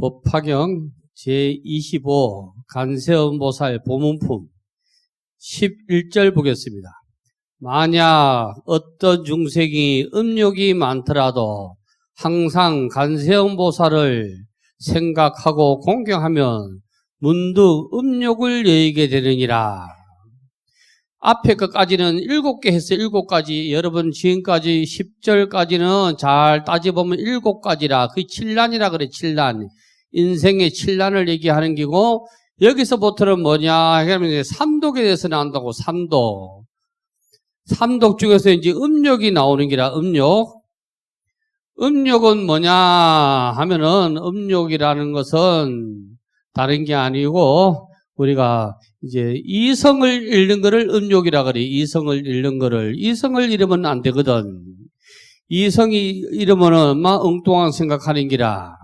법화경 제25 간세음보살 보문품 11절 보겠습니다. 만약 어떤 중생이 음욕이 많더라도 항상 간세음보살을 생각하고 공경하면 문득 음욕을 여의게 되느니라. 앞에 것까지는 7개 했어요. 7가지. 여러분 지금까지 10절까지는 잘 따져보면 7가지라. 그게 7난이라 그래. 7난. 인생의 7난을 얘기하는 기고, 여기서부터는 뭐냐 하면 삼독에 대해서 나온다고. 삼독. 삼독 중에서 이제 음욕이 나오는 기라. 음욕. 음욕은 뭐냐 하면은 음욕이라는 것은 다른 게 아니고 우리가 이제 이성을 잃는 거를 음욕이라 그래. 이성을 잃는 거를. 이성을 잃으면 안 되거든. 이성이 잃으면은 막 엉뚱한 생각하는 기라.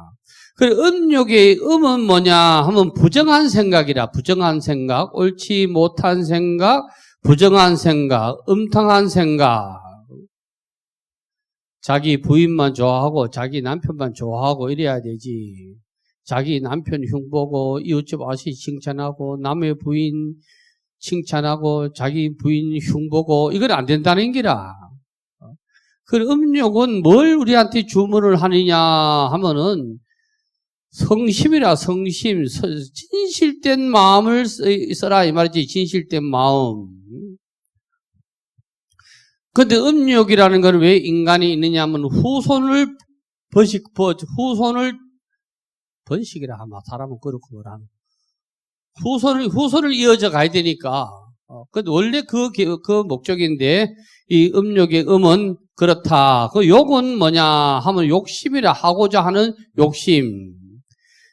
그래, 음욕의 음은 뭐냐 하면 부정한 생각이라. 부정한 생각, 옳지 못한 생각, 부정한 생각, 음탕한 생각. 자기 부인만 좋아하고 자기 남편만 좋아하고 이래야 되지. 자기 남편 흉보고 이웃집 아저씨 칭찬하고 남의 부인 칭찬하고 자기 부인 흉보고 이건 안 된다는 기라. 그 음욕은 뭘 우리한테 주문을 하느냐 하면은 성심이라. 성심. 진실된 마음을 써라 이 말이지. 진실된 마음. 근데 음욕이라는 건 왜 인간이 있느냐 하면 후손을 번식이라 하면 사람은 그렇고 뭐라. 후손을 이어져 가야 되니까. 근데 원래 그 목적인데, 이 음욕의 음은 그렇다. 그 욕은 뭐냐 하면 욕심이라. 하고자 하는 욕심.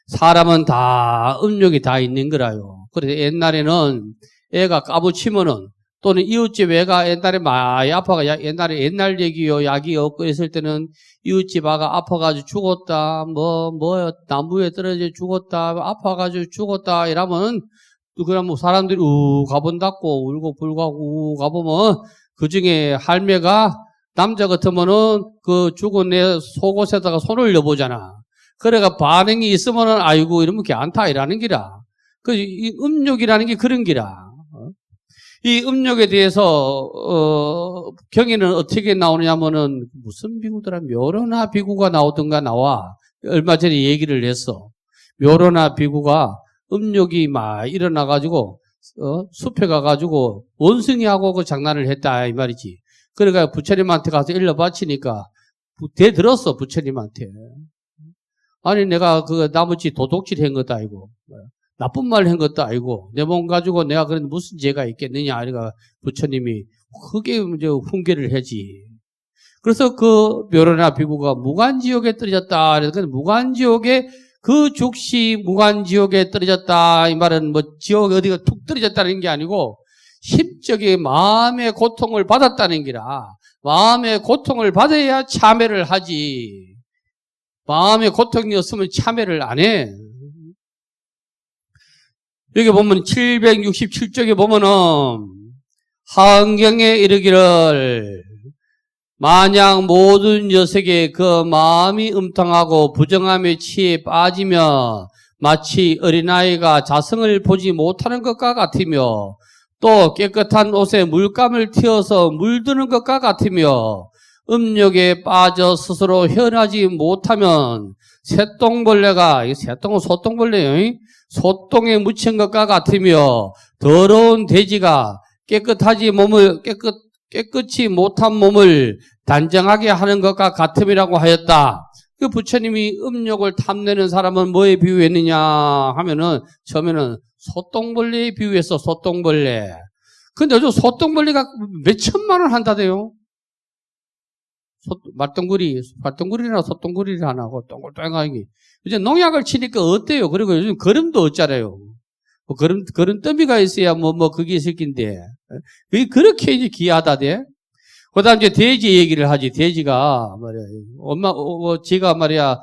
사람은 다 음욕이 다 있는 거라요. 그래서 옛날에는 애가 까부치면은 또는 이웃집 애가 옛날에 많이 아파가, 옛날 얘기요. 약이 없고 했을 때는 이웃집 아가 아파가지고 죽었다. 나무에 떨어져 죽었다. 아파가지고 죽었다. 이러면, 그러면 사람들이 가본다고 울고 불고 가보면 그 중에 할매가 남자 같으면은 그 죽은 애 속옷에다가 손을 넣어보잖아. 그래가 반응이 있으면은 아이고 이러면 괜찮다 이라는 기라. 이 음욕이라는 게 그런 기라. 이 음욕에 대해서 경에는 어떻게 나오냐면은 무슨 비구더라. 묘로나 비구가 나오던가 나와. 얼마 전에 얘기를 했어. 묘로나 비구가 음욕이 막 일어나가지고 숲에 가가지고 원숭이하고 그 장난을 했다 이 말이지. 그러니까 부처님한테 가서 일러 바치니까 대들었어 부처님한테. 아니 내가 그 나머지 도둑질 한 것도 아니고 나쁜 말 한 것도 아니고 내 몸 가지고 내가 그런 무슨 죄가 있겠느냐. 그러니까 부처님이 크게 이제 훈계를 하지. 그래서 그 묘로나 비구가 무간지옥에 떨어졌다. 그래서 무간지옥에 그 죽시 무간지옥에 떨어졌다. 이 말은 뭐 지옥 어디가 툭 떨어졌다는 게 아니고 심적인 마음의 고통을 받았다는 기라. 마음의 고통을 받아야 참회를 하지. 마음의 고통이 없으면 참회를 안 해. 여기 보면 767쪽에 보면은 하은경에 이르기를 만약 모든 녀석의 그 마음이 음탕하고 부정함에 취해 빠지며 마치 어린아이가 자성을 보지 못하는 것과 같으며 또 깨끗한 옷에 물감을 튀어서 물드는 것과 같으며 음욕에 빠져 스스로 현하지 못하면 새똥벌레가, 새똥은 소똥벌레요. 소똥에 묻힌 것과 같으며 더러운 돼지가 깨끗이 못한 몸을 단정하게 하는 것과 같음이라고 하였다. 그 부처님이 음욕을 탐내는 사람은 뭐에 비유했느냐 하면은 처음에는 소똥벌레에 비유했어. 소똥벌레. 근데 요즘 소똥벌레가 몇 천만 원 한다대요. 말똥구리나 소똥구리를 하나 하고 동글동글하게. 이제 농약을 치니까 어때요? 그리고 요즘 거름도 없잖아요. 뭐 거름 더미가 있어야 그게 있을 낀데. 그게 그렇게 이제 귀하다대. 그 다음 이제 돼지 얘기를 하지. 돼지가 말이야. 지가 말이야,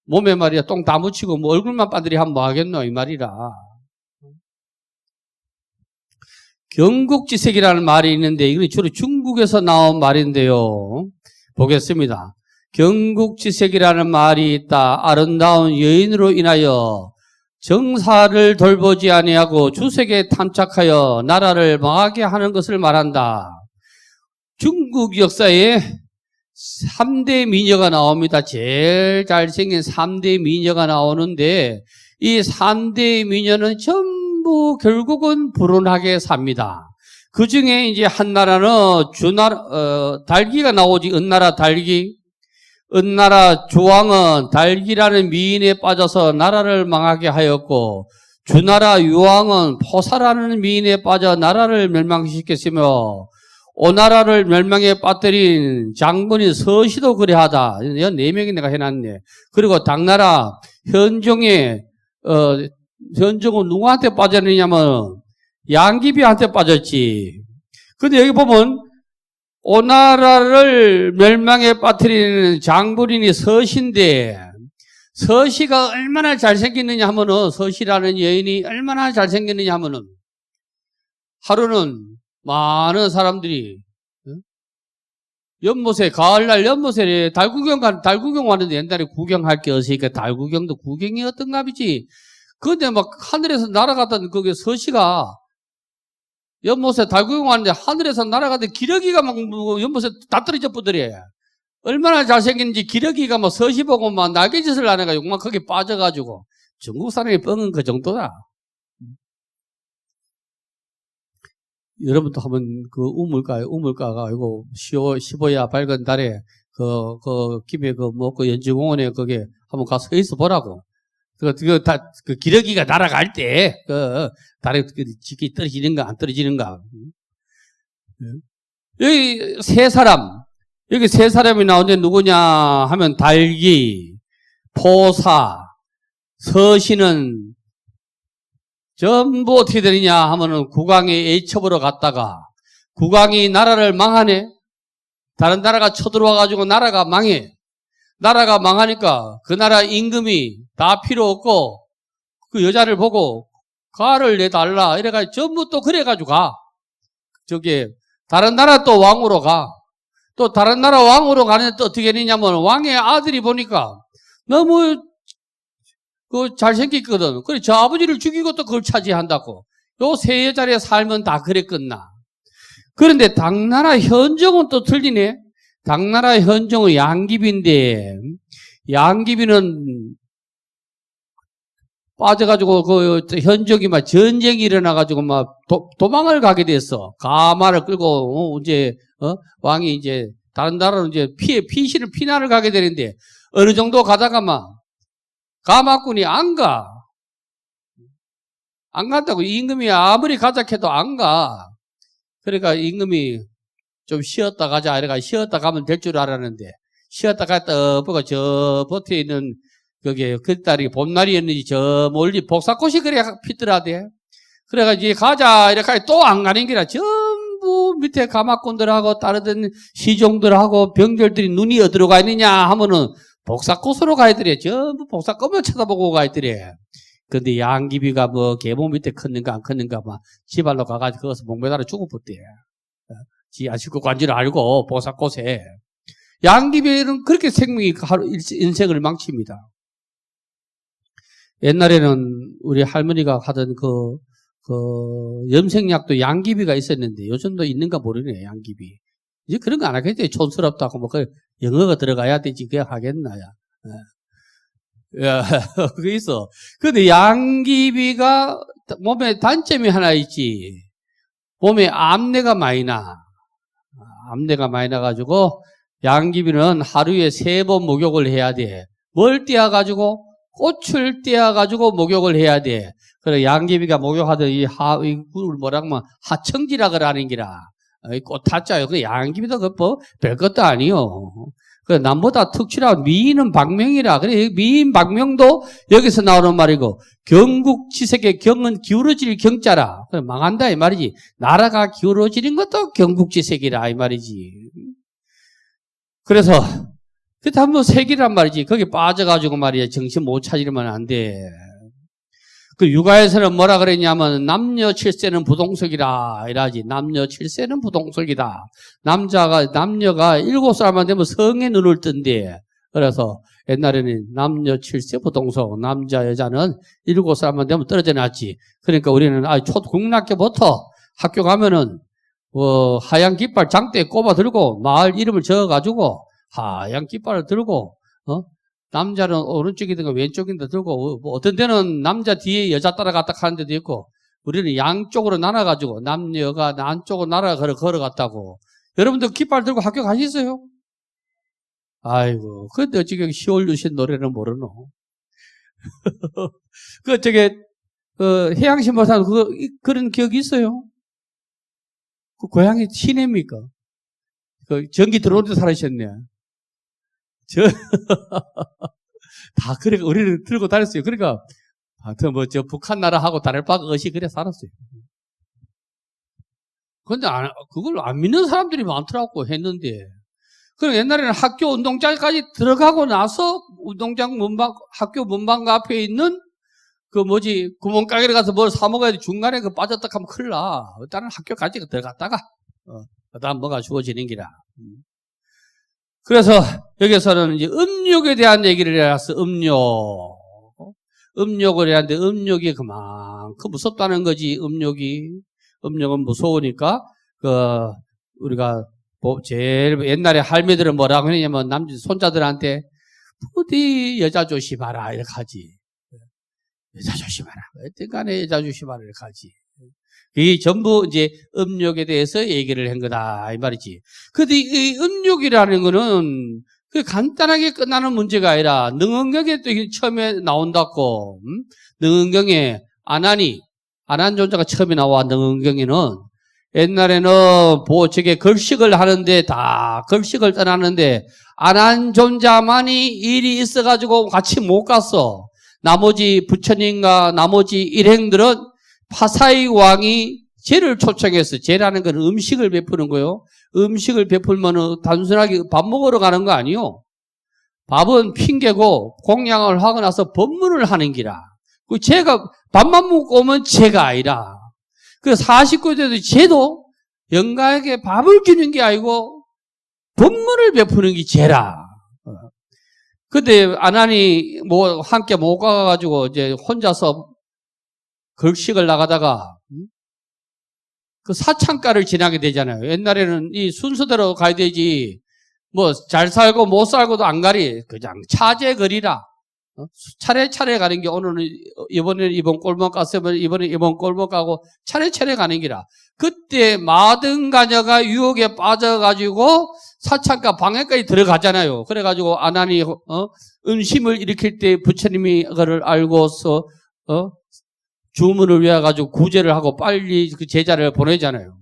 몸에 말이야, 똥 다 묻히고 얼굴만 반들이 하면 뭐 하겠노? 이 말이라. 경국지색이라는 말이 있는데 이건 주로 중국에서 나온 말인데요. 보겠습니다. 경국지색이라는 말이 있다. 아름다운 여인으로 인하여 정사를 돌보지 아니하고 주색에 탐착하여 나라를 망하게 하는 것을 말한다. 중국 역사에 3대 미녀가 나옵니다. 제일 잘생긴 3대 미녀가 나오는데 이 3대 미녀는 전부 결국은 불운하게 삽니다. 그 중에 이제 한 나라는 달기가 나오지. 은나라 달기. 은나라 조왕은 달기라는 미인에 빠져서 나라를 망하게 하였고, 주나라 유왕은 포사라는 미인에 빠져 나라를 멸망시켰으며, 오나라를 멸망에 빠뜨린 장본인 서시도 그래하다. 이 4명이 내가 해놨네. 그리고 당나라 현종은 누구한테 빠졌느냐면 양귀비한테 빠졌지. 근데 여기 보면 오나라를 멸망에 빠뜨리는 장본인이 서시인데, 서시가 얼마나 잘생겼느냐 하면은, 서시라는 여인이 얼마나 잘생겼느냐 하면은, 하루는 많은 사람들이 연못에, 가을날 연못에 달구경 왔는데, 옛날에 구경할 게 없으니까 달구경도 구경이 어떤가 보지. 근데 막 하늘에서 날아가던 그게 서시가 연못에 달구경 왔는데 하늘에서 날아가던 기러기가 막 연못에 다 떨어져 뿌더래. 얼마나 잘생겼는지 기러기가 막 서시 보고 막 날개짓을 안 해가지고 막 거기 빠져가지고. 중국 사람이 뻥은 그 정도다. 여러분도 한번 그 우물가가 이거 15야 밝은 달에 김에 그 연지공원에 거기에 한번 가서 서 있어 보라고. 그 기러기가 날아갈 때, 달에 직기 떨어지는가, 안 떨어지는가. 여기 세 사람이 나오는데 누구냐 하면 달기, 포사, 서시는 전부 어떻게 되느냐 하면은 국왕에 A첩으로 갔다가, 국왕이 나라를 망하네? 다른 나라가 쳐들어와가지고 나라가 망해. 나라가 망하니까 그 나라 임금이 다 필요 없고 그 여자를 보고 가를 내달라 이래가지고 전부 또 그래가지고 가. 다른 나라 또 왕으로 가. 또 다른 나라 왕으로 가는데 또 어떻게 되냐면 왕의 아들이 보니까 너무 잘생겼거든. 그래 저 아버지를 죽이고 또 그걸 차지한다고. 요 세 여자의 삶은 다 그래 끝나. 그런데 당나라 현종은 또 틀리네. 당나라 현종은 양귀비인데, 양귀비는 빠져가지고 현종이 막 전쟁이 일어나가지고 막 도망을 가게 됐어. 가마를 끌고 왕이 이제 다른 나라로 이제 피난을 가게 되는데 어느 정도 가다가 막 가마꾼이 안 간다고. 임금이 아무리 가자 해도 안 가. 그러니까 임금이 좀 쉬었다 가자 이래가 쉬었다 가면 될 줄 알았는데 쉬었다 갔다 보고 저 밭에 있는 그 달이 봄날이었는지 저 멀리 복사꽃이 그래 피더라대. 그래가지고 가자 이래가 또 안 가는 게라 전부 밑에 가마꾼들하고 따르던 시종들하고 병졸들이 눈이 어디로 가 있느냐 하면은 복사꽃으로 가야 되래. 전부 복사꽃만 쳐다보고 가야 되래. 근데 양귀비가 계모 밑에 컸는가 안 컸는가 막 지발로 가가지고 거기서 목매달아 죽어버렸대. 지 아시고 관지를 알고 복사꽃에. 양귀비는 그렇게 인생을 망칩니다. 옛날에는 우리 할머니가 하던 염색약도 양귀비가 있었는데 요즘도 있는가 모르네, 양귀비. 이제 그런 거 안 하겠지. 촌스럽다고 영어가 들어가야 되지. 그게 하겠나, 야, 그게 있어. 근데 양귀비가 몸에 단점이 하나 있지. 몸에 암내가 많이 나. 암내가 많이 나가지고 양귀비는 하루에 3번 목욕을 해야 돼. 뭘 떼어가지고? 꽃을 떼어가지고 목욕을 해야 돼. 그래 양귀비가 목욕하던 이 하청지라 그러는 기라. 꽃 타짜요. 그 양귀비도 별것도 아니요. 그래 남보다 특출한 미인은 박명이라. 그래 미인 박명도 여기서 나오는 말이고 경국지색의 경은 기울어질 경자라. 그래 망한다 이 말이지. 나라가 기울어지는 것도 경국지색이라 이 말이지. 그래서 그때 한번 색이란 말이지. 거기 빠져가지고 말이야 정신 못 차리면 안 돼. 그 육아에서는 뭐라 그랬냐면 남녀 칠세는 부동석이라 이라지. 남녀 칠세는 부동석이다. 남녀가 7살만 되면 성의 눈을 뜬대. 그래서 옛날에는 남녀 칠세 부동석, 남자 여자는 7살만 되면 떨어져 놨지. 그러니까 우리는 초등학교부터 학교 가면은 하얀 깃발 장대에 꼽아 들고 마을 이름을 적어가지고 하얀 깃발을 들고 남자는 오른쪽이든가 왼쪽인데 들고 뭐 어떤 데는 남자 뒤에 여자 따라갔다 하는 데도 있고 우리는 양쪽으로 나눠가지고 남녀가 안쪽으로 걸어갔다고. 여러분들 깃발 들고 학교 가시어요? 아이고, 근데 어찌 시월 유신 노래는 모르노? 해양신보사는 그런 기억이 있어요? 그 고향이 시내입니까? 전기 들어오는 데 살으셨네. 다 그래, 우리는 들고 다녔어요. 그러니까, 하여튼 북한 나라하고 다를 바가 없이 그래 살았어요. 근데 그걸 안 믿는 사람들이 많더라고, 했는데. 그럼 옛날에는 학교 운동장까지 들어가고 나서 학교 문방 앞에 있는 구멍가게를 가서 뭘 사먹어야 돼. 중간에 빠졌다 하면 큰일 나. 일단은 학교까지 들어갔다가, 그 다음 뭐가 주어지는 기라. 그래서 여기서는 이제 음욕에 대한 얘기를 해놨어. 음욕을 해야 하는데 음욕이 그만큼 무섭다는 거지. 음욕은 무서우니까 우리가 제일 옛날에 할매들은 뭐라고 했냐면 손자들한테 부디 여자 조심하라 이렇게 하지. 여자 조심하라. 어떤 간에 여자 조심하라 이렇게 하지. 이게 전부 이제 음욕에 대해서 얘기를 한 거다 이 말이지. 근데 이 음욕이라는 거는 그 간단하게 끝나는 문제가 아니라 능언경에 또 처음에 나온다고. 능언경에 아난존자가 처음에 나와. 능언경에는 옛날에는 걸식을 하는데 다 걸식을 떠나는데 아난존자만이 일이 있어가지고 같이 못 갔어. 나머지 부처님과 나머지 일행들은 파사이 왕이 제를 초청해서, 제라는 건 음식을 베푸는 거요. 음식을 베풀면은 단순하게 밥 먹으러 가는 거 아니요. 밥은 핑계고 공양을 하고 나서 법문을 하는 기라. 그 제가 밥만 먹고 오면 제가 아니라. 그 49대도 제도 영가에게 밥을 주는 게 아니고 법문을 베푸는 게 제라. 근데 아난이 함께 못 가가지고 이제 혼자서 걸식을 나가다가 그 사창가를 지나게 되잖아요. 옛날에는 이 순서대로 가야 되지. 잘 살고 못 살고도 안 가리. 그냥 차제거리라. 차례차례 가는 게 오늘은 이번에는 이번 골목 갔으면 이번에 이번 골목 가고 차례차례 가는 기라. 그때 마등가녀가 유혹에 빠져가지고 사창가 방에까지 들어가잖아요. 그래가지고 아난이 음심을 일으킬 때 부처님이 그걸 알고서 주문을 외워가지고 구제를 하고 빨리 그 제자를 보내잖아요.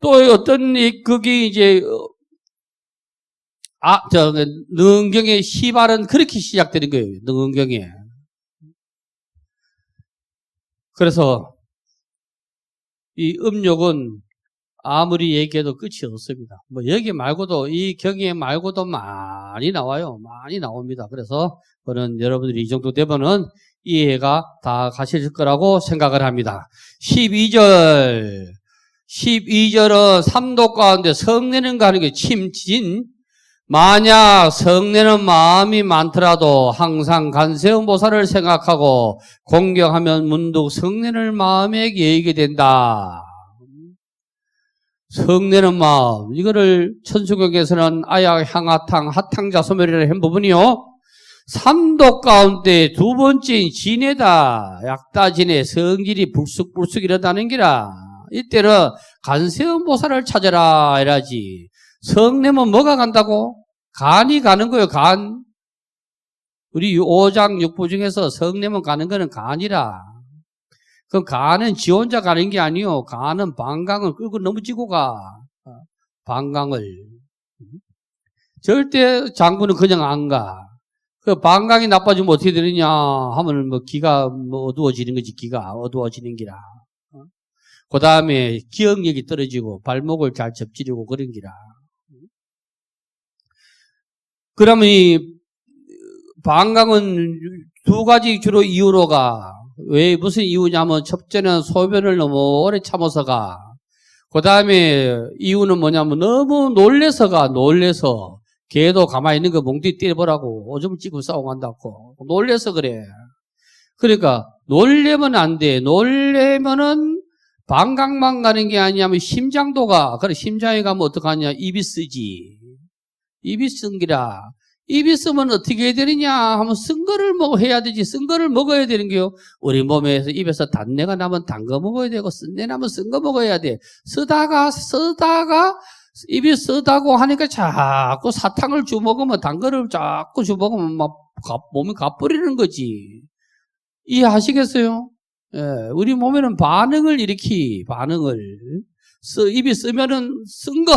또 어떤 그게 이제 능언경의 시발은 그렇게 시작되는 거예요. 능언경에. 그래서 이 음욕은 아무리 얘기해도 끝이 없습니다. 여기 말고도 이 경에 말고도 많이 나와요. 많이 나옵니다. 그래서 저는 여러분들이 이 정도 되면은 이해가 다 가실 거라고 생각을 합니다. 12절은 삼도 가운데 성내는 가는 게 침진. 만약 성내는 마음이 많더라도 항상 관세음보살을 생각하고 공경하면 문득 성내는 마음에 예의게 된다. 성내는 마음, 이거를 천수경에서는 아약 향하탕 하탕자 소멸이라는 한 부분이요. 삼도 가운데 두 번째인 진해다. 약다진해 성질이 불쑥불쑥 이러다는 기라. 이때는 간세음보살을 찾아라 이라지. 성내면 뭐가 간다고? 간이 가는 거예요. 간. 우리 오장 육부 중에서 성내면 가는 거는 간이라. 그럼 간은 지 혼자 가는 게 아니요. 간은 방광을 끌고 넘어지고 가. 방광을. 절대 장부는 그냥 안 가. 그 방광이 나빠지면 어떻게 되느냐 하면 기가 어두워지는 거지. 기가 어두워지는 기라. 그 다음에 기억력이 떨어지고 발목을 잘 접지르고 그런 기라. 그러면 이 방광은 두 가지 주로 이유로가. 왜, 무슨 이유냐면, 첫째는 소변을 너무 오래 참아서가. 그 다음에 이유는 뭐냐면, 너무 놀래서. 걔도 가만히 있는 거 몽둥이 때려보라고. 오줌을 찌고 싸우고 간다고. 놀래서 그래. 그러니까, 놀래면 안 돼. 놀래면은, 방광만 가는 게 아니냐면, 심장도가, 그래, 심장에 가면 어떡하냐. 입이 쓰지. 입이 쓴 기라. 입이 쓰면 어떻게 해야 되느냐 하면 쓴 거를 해야 되지. 쓴 거를 먹어야 되는 게요. 우리 몸에서 입에서 단내가 나면 단 거 먹어야 되고 쓴내 나면 쓴 거 먹어야 돼. 쓰다가 입이 쓰다고 하니까 자꾸 사탕을 주먹으면 단 거를 자꾸 주먹으면 막 몸이 가버리는 거지. 이해하시겠어요? 예, 우리 몸에는 반응을 입이 쓰면은 쓴 거.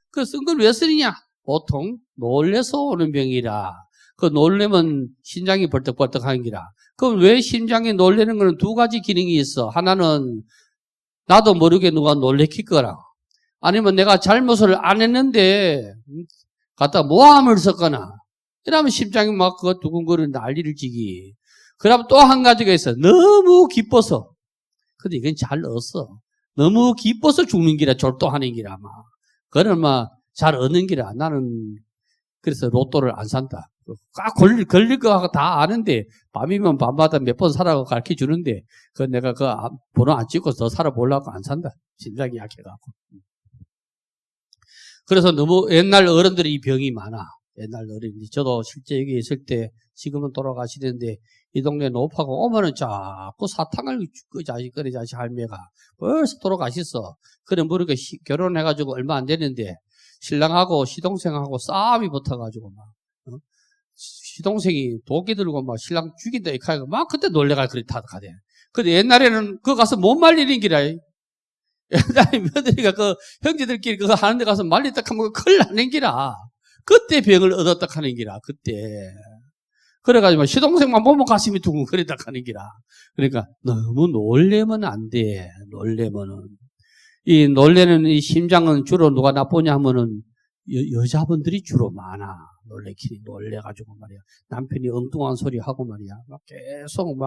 그 쓴 걸 왜 쓰느냐? 보통 놀래서 오는 병이라. 그 놀래면 심장이 벌떡벌떡 하는 기라. 그럼 왜 심장이 놀래는 거는 두 가지 기능이 있어. 하나는 나도 모르게 누가 놀래킬 거라. 아니면 내가 잘못을 안 했는데 갖다 모함을 썼거나 이러면 심장이 막 그거 두근거리는 난리를 지기. 그러면 또 한 가지가 있어. 너무 기뻐서. 근데 이건 잘 얻었어. 너무 기뻐서 죽는 기라. 졸도하는 기라. 그건 잘 얻는 기라. 나는 그래서 로또를 안 산다. 꽉 걸릴 거 다 아는데 밤이면 밤마다 몇 번 사라고 가르쳐 주는데 내가 번호 안 찍고 더 살아보려고 안 산다. 심장이 약해갖고. 그래서 너무 옛날 어른들이 이 병이 많아. 옛날 어른들이. 저도 실제 여기 있을 때 지금은 돌아가시는데 이 동네 노파고 오면은 자꾸 사탕을 그 자식 할매가 벌써 돌아가셨어. 그래 모르니까 결혼해가지고 얼마 안 됐는데 신랑하고 시동생하고 싸움이 붙어가지고 시동생이 도끼 들고 신랑 죽인다 이렇게 하고 그때 놀래가 그리 타가대. 근데 옛날에는 그거 가서 못 말리는 기라. 옛날에 며느리가 형제들끼리 그거 하는 데 가서 말리다 하면 큰일 나는 기라. 그때 병을 얻었다 하는 기라. 그때. 그래가지고 시동생만 보면 가슴이 두근거리다 하는 기라. 그러니까 너무 놀래면 안 돼. 놀래면은. 이 놀래는 이 심장은 주로 누가 나쁘냐 하면은 여자분들이 주로 많아. 놀래가지고 말이야. 남편이 엉뚱한 소리 하고 말이야. 계속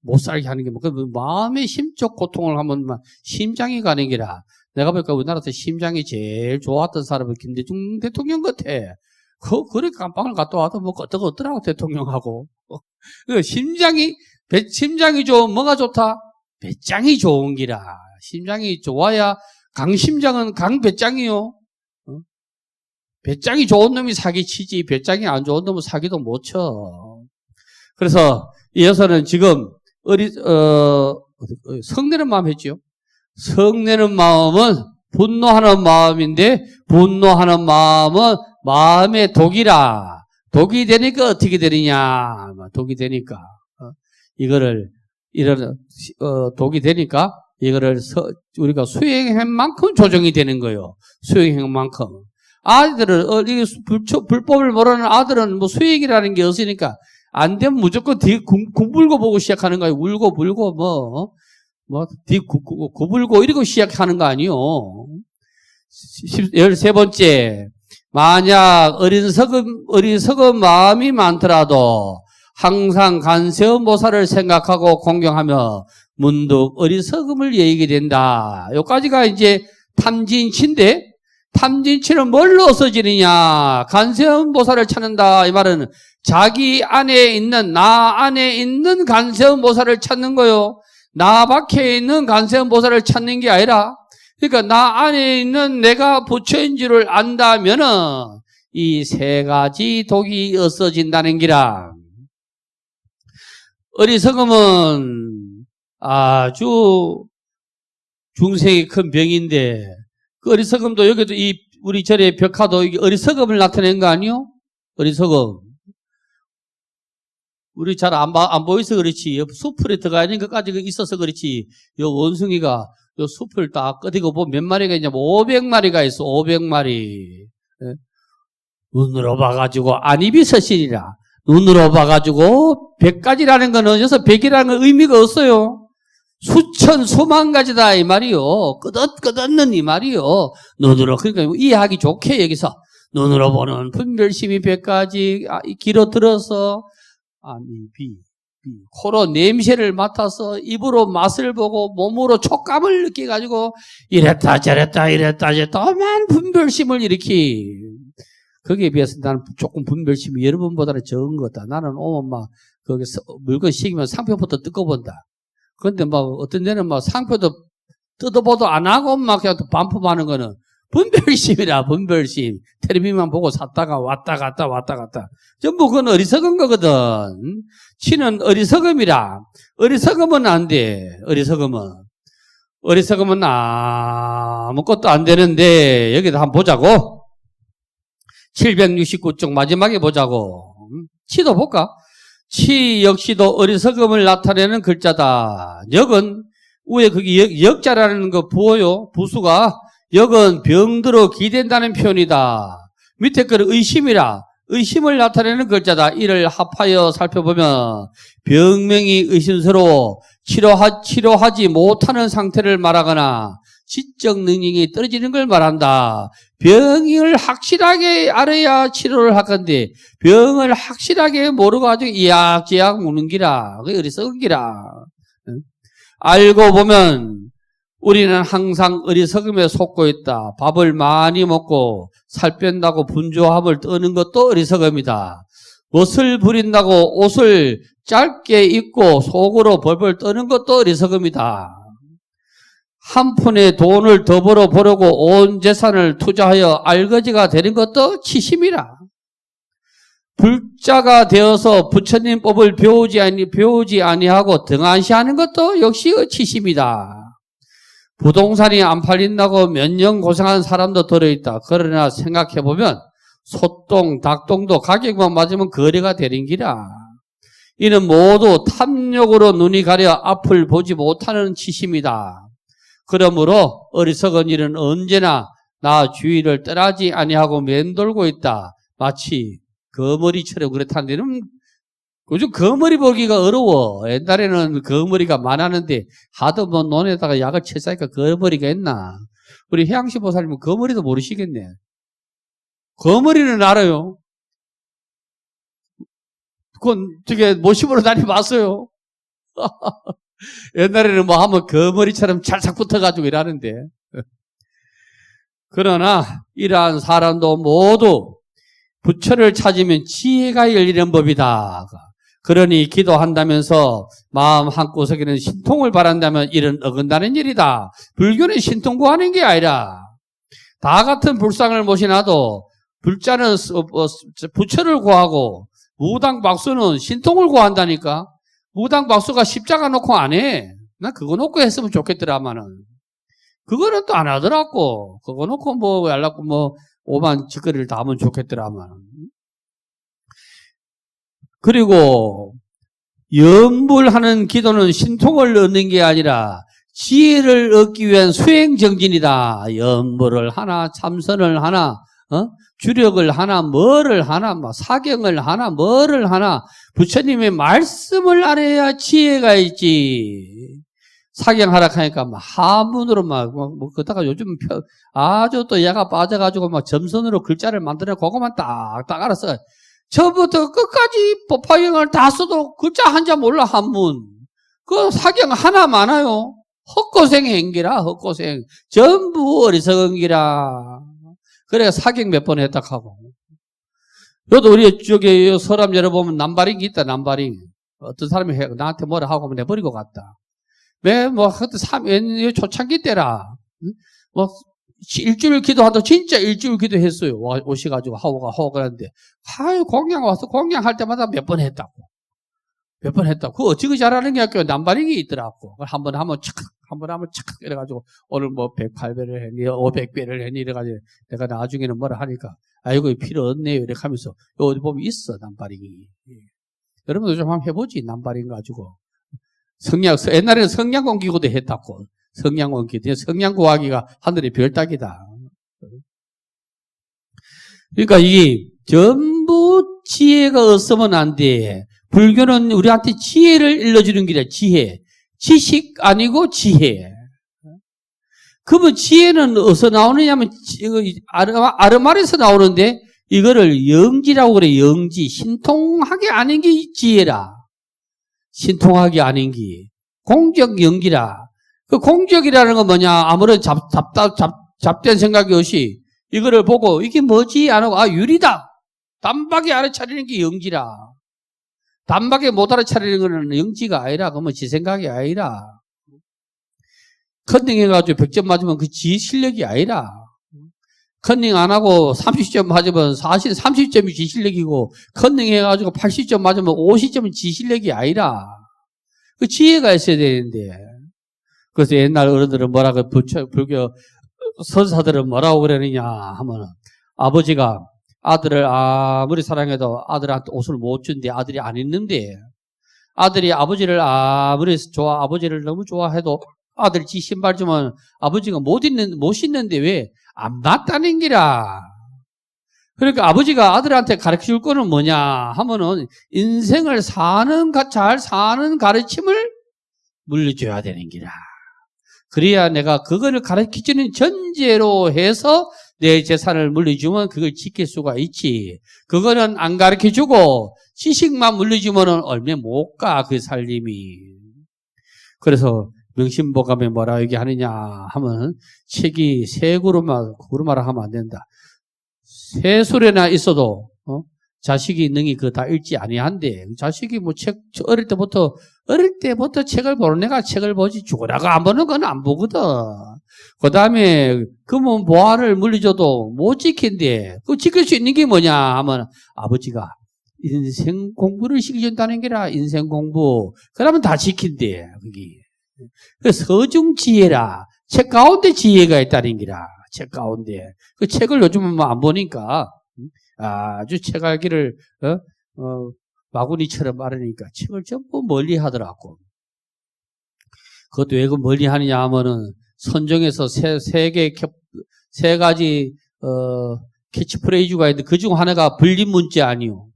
못 살게 하는 게 마음의 심적 고통을 하면 심장이 가는 기라. 내가 보니까 우리나라에서 심장이 제일 좋았던 사람은 김대중 대통령 같아. 그래 깜빵을 갔다 와도 어떠더라고 대통령하고. 심장이 좋으면 뭐가 좋다? 배짱이 좋은 기라. 심장이 좋아야 강심장은 강배짱이요. 배짱이 좋은 놈이 사기치지 배짱이 안 좋은 놈은 사기도 못 쳐. 그래서 이 여사는 지금 성내는 마음 했지요. 성내는 마음은 분노하는 마음인데 분노하는 마음은 마음의 독이라. 독이 되니까 어떻게 되느냐. 독이 되니까 독이 되니까 이거를 우리가 수행한 만큼 조정이 되는 거예요. 수행한 만큼. 아이들은 불법을 모르는 아들은 수행이라는 게 없으니까 안 되면 무조건 뒤 구불고 보고 시작하는 거예요. 울고 불고 뒤 구불고 이러고 시작하는 거 아니요. 13번째. 만약 어리석은 마음이 많더라도 항상 간세음보살을 생각하고 공경하며 문득 어리석음을 여기게 된다. 여기까지가 이제 탐진치인데 탐진치는 뭘로 없어지느냐? 간세음보살을 찾는다. 이 말은 자기 안에 있는 나 안에 있는 간세음보살을 찾는 거요. 나 밖에 있는 간세음보살을 찾는 게 아니라 그러니까 나 안에 있는 내가 부처인 줄을 안다면은 이 세 가지 독이 없어진다는 기라. 어리석음은 아주 중생이 큰 병인데 그 어리석음도 여기도 우리 절의 벽화도 어리석음을 나타낸 거 아니요? 어리석음. 우리 잘 안 보여서 그렇지. 숲풀에 들어가 있는 것까지 있어서 그렇지. 요 원숭이가 요 숲을 딱 끄디고 보면 몇 마리가 있냐면 500마리가 있어. 500마리. 눈으로 봐가지고 안입이 서신이라. 눈으로 봐가지고 100가지라는 거는 여기서 100이라는 건 의미가 없어요. 수천 수만 가지다 이 말이요. 끝없는 이 말이요. 눈으로 그러니까 이해하기 좋게 여기서 눈으로 보는 분별심이 100가지 길어 들어서 안입이 코로 냄새를 맡아서 입으로 맛을 보고 몸으로 촉감을 느껴가지고 이랬다 저랬다 이랬다 저랬다 만 분별심을 일으키. 거기에 비해서 나는 조금 분별심이 여러분보다는 적은 거다. 나는 오면 막 거기서 물건 시키면 상표부터 뜯어본다. 그런데 막 어떤 데는 막 상표도 뜯어보도 안 하고 막 그냥 반품하는 거는 분별심이라, 분별심. 텔레비만 보고 샀다가 왔다 갔다 왔다 갔다. 전부 그건 어리석은 거거든. 치는 어리석음이라. 어리석으면 안 돼. 어리석으면 아무것도 안 되는데 여기다 한번 보자고. 769쪽 마지막에 보자고. 치도 볼까? 치 역시도 어리석음을 나타내는 글자다. 역은 위에 거기 역자라는 거 보여요. 부수가 역은 병들어 기댄다는 표현이다. 밑에 거는 의심이라. 의심을 나타내는 글자다. 이를 합하여 살펴보면 병명이 의심스러워 치료하지 못하는 상태를 말하거나 지적 능력이 떨어지는 걸 말한다. 병을 확실하게 알아야 치료를 할 건데 병을 확실하게 모르고 아주 이약저약 묻는 기라. 그게 어리석은 기라. 알고 보면 우리는 항상 어리석음에 속고 있다. 밥을 많이 먹고 살 뺀다고 분주함을 떠는 것도 어리석음이다. 멋을 부린다고 옷을 짧게 입고 속으로 벌벌 떠는 것도 어리석음이다. 한 푼의 돈을 더 벌어보려고 온 재산을 투자하여 알거지가 되는 것도 치심이라. 불자가 되어서 부처님 법을 배우지 아니하고 등한시하는 것도 역시 치심이다. 부동산이 안 팔린다고 몇 년 고생한 사람도 들어있다. 그러나 생각해보면 소똥, 닭똥도 가격만 맞으면 거래가 되는 기라. 이는 모두 탐욕으로 눈이 가려 앞을 보지 못하는 치심이다. 그러므로 어리석은 일은 언제나 나 주위를 떠나지 아니하고 맴돌고 있다. 마치 거머리처럼 그렇다는 데는 요즘 거머리 보기가 어려워. 옛날에는 거머리가 많았는데 하도 뭐 논에다가 약을 채싸니까 거머리가 있나. 우리 해양시 보살님은 거머리도 모르시겠네. 거머리는 알아요. 그건 되게 모시보러 다니봤어요. 옛날에는 뭐 하면 거머리처럼 찰싹 붙어가지고 일하는데. 그러나 이러한 사람도 모두 부처를 찾으면 지혜가 열리는 법이다. 그러니 기도한다면서 마음 한구석에는 신통을 바란다면 이런 어긋나는 일이다. 불교는 신통 구하는 게 아니라 다 같은 불상을 모시나도 불자는 부처를 구하고 무당박수는 신통을 구한다니까. 무당박수가 십자가 놓고 안 해. 나 그거 놓고 했으면 좋겠더라마는. 그거는 또 안 하더라고. 그거 놓고 뭐 연락고 뭐 오만 짓거리를 다 하면 좋겠더라마는. 그리고 염불하는 기도는 신통을 얻는 게 아니라 지혜를 얻기 위한 수행정진이다. 염불을 하나, 참선을 하나, 주력을 하나, 뭐를 하나, 뭐 사경을 하나, 뭐를 하나, 부처님의 말씀을 알아야 지혜가 있지. 사경하라 하니까 막 한문으로 뭐 그러다가 요즘 아주 또 얘가 빠져가지고 막 점선으로 글자를 만들어 그거만 딱딱 알아서 처음부터 끝까지 법화경을 다 써도 글자 한자 몰라 한문. 그 사경 하나 많아요. 헛고생 행기라 헛고생. 전부 어리석은 기라. 그래 사경 몇 번 했다 하고. 여도 우리 저기 서람 열어보면 남바링이 있다. 남바링. 어떤 사람이 나한테 뭐라 하고 내버리고 갔다. 왜 뭐 그때 초창기 때라. 뭐 일주일 기도하다 진짜 일주일 기도했어요. 오셔가지고 하고 그러는데 아유 공양 와서 공양할 때마다 몇 번 했다고. 몇 번 했다고. 그거 어찌그 잘하는 게 학교 남바링이 있더라고. 한 번 하면 착 이래가지고 오늘 뭐 108배를 했니 500배를 했니 이래가지고 내가 나중에는 뭐라 하니까 아이고 필요 없네요 이렇게 하면서 어디 보면 있어 남바링이. 여러분도 좀 한번 해보지 남바링 가지고. 옛날에는 성냥공 기구도 했다고. 성냥공 기구. 성냥구하기가 하늘의 별따기다. 그러니까 이게 전부 지혜가 없으면 안 돼. 불교는 우리한테 지혜를 일러주는 길이야. 지혜. 지식 아니고 지혜. 그러면 지혜는 어디서 나오느냐면 아르말에서 나오는데 이거를 영지라고 그래. 영지. 신통하게 아는 게 지혜라. 신통하기 아닌기. 공적 연기라. 그 공적이라는 건 뭐냐? 아무런 잡된 생각이 없이 이거를 보고 이게 뭐지? 안 하고 유리다. 단박에 알아차리는 게 영지라. 단박에 못 알아차리는 거는 영지가 아니라 그러면 지 생각이 아니라. 컨닝해가지고 100점 맞으면 그 지 실력이 아니라. 컨닝 안 하고 30점 맞으면 사실 30점이 지 실력이고 컨닝해가지고 80점 맞으면 50점은 지 실력이 아니라. 그 지혜가 있어야 되는데. 그래서 옛날 어른들은 뭐라고 불교 선사들은 뭐라고 그러느냐 하면 아버지가 아들을 아무리 사랑해도 아들한테 옷을 못 준대 아들이 안 입는데 아들이 아버지를 아무리 아버지를 너무 좋아해도 아들 지 신발 주면 아버지가 못 신는데 왜 안 맞다는 기라. 그러니까 아버지가 아들한테 가르쳐 줄 거는 뭐냐 하면은 인생을 잘 사는 가르침을 물려줘야 되는 기라. 그래야 내가 그거를 가르쳐주는 전제로 해서 내 재산을 물려주면 그걸 지킬 수가 있지. 그거는 안 가르쳐주고 지식만 물려주면은 얼마 못 가, 그 살림이. 그래서 명심보감에 뭐라 얘기하느냐 하면 책이 세 구루마라 하면 안 된다. 세 수레나 있어도 자식이 능히 그거 다 읽지 아니한데 자식이 뭐 책 어릴 때부터 책을 보는 애가 책을 보지 죽으라고 안 보는 건 안 보거든. 그 다음에 그러면 보화를 물려줘도 못 지킨대. 그 지킬 수 있는 게 뭐냐 하면 아버지가 인생 공부를 시켜준다는 게라. 인생 공부. 그러면 다 지킨대. 그게. 그 서중지혜라. 책 가운데 지혜가 있다는 게라. 책 가운데. 그 책을 요즘은 뭐 안 보니까 아주 책 알기를 마구니처럼 말하니까 책을 전부 멀리 하더라고. 그것도 왜 그 멀리 하느냐 하면은 선정에서 세 가지 캐치프레이즈가 있는데 그중 하나가 불린 문자 아니요.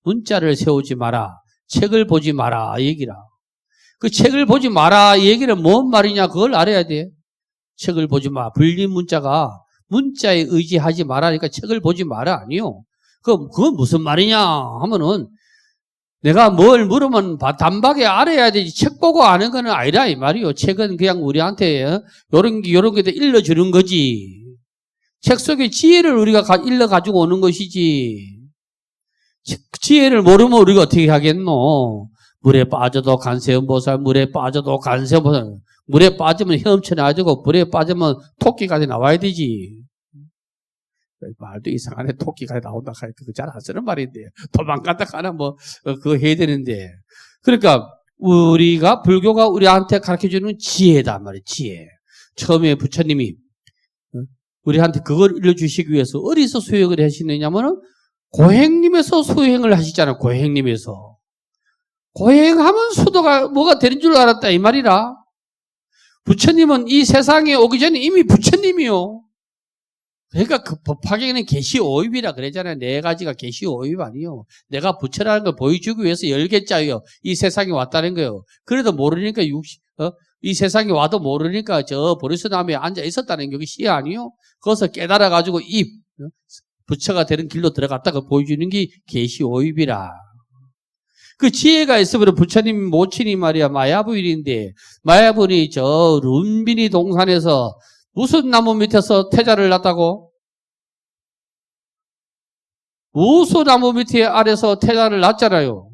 문자를 세우지 마라. 책을 보지 마라 얘기라. 그 책을 보지 마라 얘기는 뭔 말이냐 그걸 알아야 돼. 책을 보지 마. 불린 문자가 문자에 의지하지 마라니까 책을 보지 마라 아니요. 그건 무슨 말이냐 하면은 내가 뭘 물으면 단박에 알아야 되지 책 보고 아는 거는 아니라 이 말이요. 책은 그냥 우리한테 요런 게 일러주는 거지. 책 속에 지혜를 우리가 일러가지고 오는 것이지. 지혜를 모르면 우리가 어떻게 하겠노. 물에 빠져도 간세음보살, 물에 빠져도 간세음보살. 물에 빠지면 헤엄쳐나가지고 물에 빠지면 토끼까지 나와야 되지. 말도 이상하네. 토끼가 나온다 하니까 그거 잘 안 쓰는 말인데 도망갔다 가나 뭐 그거 해야 되는데 그러니까 우리가 불교가 우리한테 가르쳐주는 지혜다 말이에요. 지혜. 처음에 부처님이 우리한테 그걸 일러주시기 위해서 어디서 수행을 하시느냐면은 고행님에서 수행을 하시잖아요. 고행님에서 고행하면 수도가 뭐가 되는 줄 알았다 이 말이라. 부처님은 이 세상에 오기 전에 이미 부처님이요. 그러니까 그 법화경에는 계시오입이라 그러잖아요. 네 가지가 계시오입 아니요. 내가 부처라는 걸 보여주기 위해서 10개짜리요. 이 세상에 왔다는 거요. 그래도 모르니까 이 세상에 와도 모르니까 저 보리수나무에 앉아 있었다는 게 시 아니요. 거기서 깨달아가지고 부처가 되는 길로 들어갔다가 보여주는 게 계시오입이라. 그 지혜가 있으면 부처님 모친이 말이야 마야부인인데 마야부인이 저 룬비니 동산에서 무슨 나무 밑에서 태자를 낳았다고? 무수나무 밑에 아래서 태자를 낳았잖아요.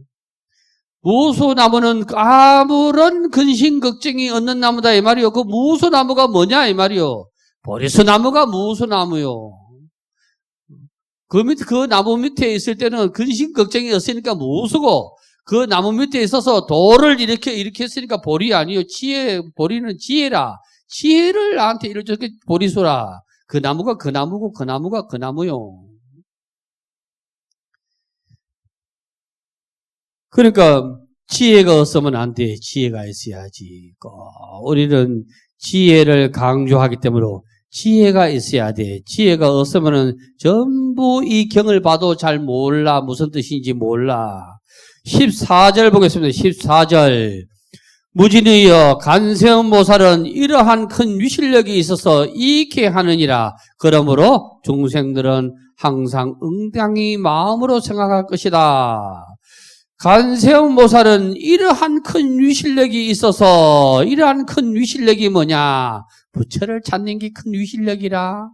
무수나무는 아무런 근심 걱정이 없는 나무다 이 말이요. 그 무수나무가 뭐냐 이 말이요. 보리수나무가 무수나무요. 그 나무 밑에 있을 때는 근심 걱정이 없으니까 무수고 그 나무 밑에 있어서 돌을 이렇게 했으니까 보리 아니요. 보리는 지혜라. 지혜를 나한테 이렇게 보리수라. 그 나무가 그 나무고 그 나무가 그 나무요. 그러니까 지혜가 없으면 안 돼. 지혜가 있어야지. 우리는 지혜를 강조하기 때문에 지혜가 있어야 돼. 지혜가 없으면은 전부 이 경을 봐도 잘 몰라. 무슨 뜻인지 몰라. 14절 보겠습니다. 14절. 무진의여 간세음보살은 이러한 큰 위실력이 있어서 이익해 하느니라. 그러므로 중생들은 항상 응당히 마음으로 생각할 것이다. 간세음 보살은 이러한 큰 위실력이 있어서, 이러한 큰 위실력이 뭐냐? 부처를 찾는 게 큰 위실력이라.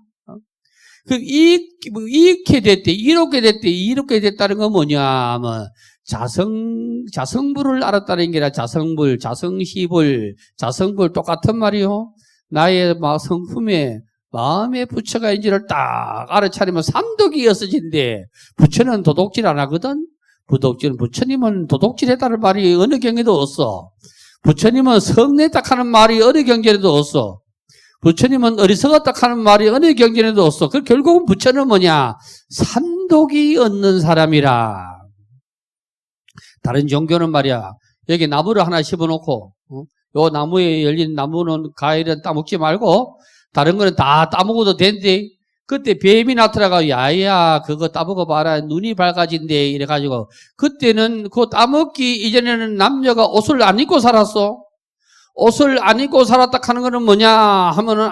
이렇게 됐대, 이렇게 됐대, 이렇게 됐다는 건 뭐냐? 뭐, 자성불을 알았다는 게 아니라 자성불, 자성시불, 자성불 똑같은 말이요. 나의 성품에, 마음의 부처가 인지를 딱 알아차리면 삼독이 없어진대. 부처는 도둑질 안 하거든? 부처님은 도둑질 했다는 말이 어느 경에도 없어. 부처님은 성냈다 하는 말이 어느 경전에도 없어. 부처님은 어리석었다 하는 말이 어느 경전에도 없어. 그 결국은 부처는 뭐냐? 삼독이 없는 사람이라. 다른 종교는 말이야. 여기 나무를 하나 심어놓고, 요 나무에 열린 나무는 과일은 따먹지 말고, 다른 거는 다 따먹어도 된대. 그때 뱀이 나타나가, 야야, 그거 따먹어봐라. 눈이 밝아진대. 이래가지고. 그때는 그 따먹기 이전에는 남녀가 옷을 안 입고 살았어. 옷을 안 입고 살았다 하는 거는 뭐냐 하면은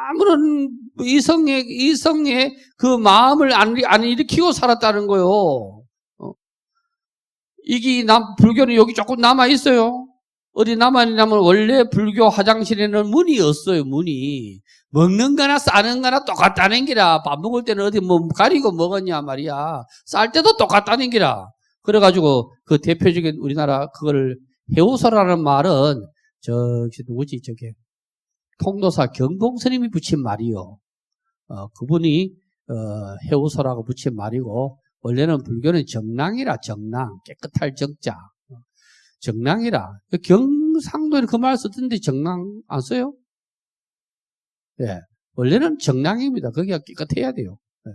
아무런 이성의 그 마음을 안 일으키고 살았다는 거요. 이게 불교는 여기 조금 남아있어요. 어디 남아있냐면 원래 불교 화장실에는 문이 없어요, 문이. 먹는 거나 싸는 거나 똑같다는 기라. 밥 먹을 때는 어디 뭐 가리고 먹었냐 말이야. 쌀 때도 똑같다는 기라. 그래가지고 그 대표적인 우리나라 그걸 해오서라는 말은 누구지, 통도사 경봉 스님이 붙인 말이요. 그분이, 해오서라고 붙인 말이고, 원래는 불교는 정랑이라, 정랑. 깨끗할 정자. 정랑이라. 경상도에 그 말 쓰던데 정랑 안 써요? 예. 원래는 정랑입니다. 거기가 깨끗해야 돼요. 예.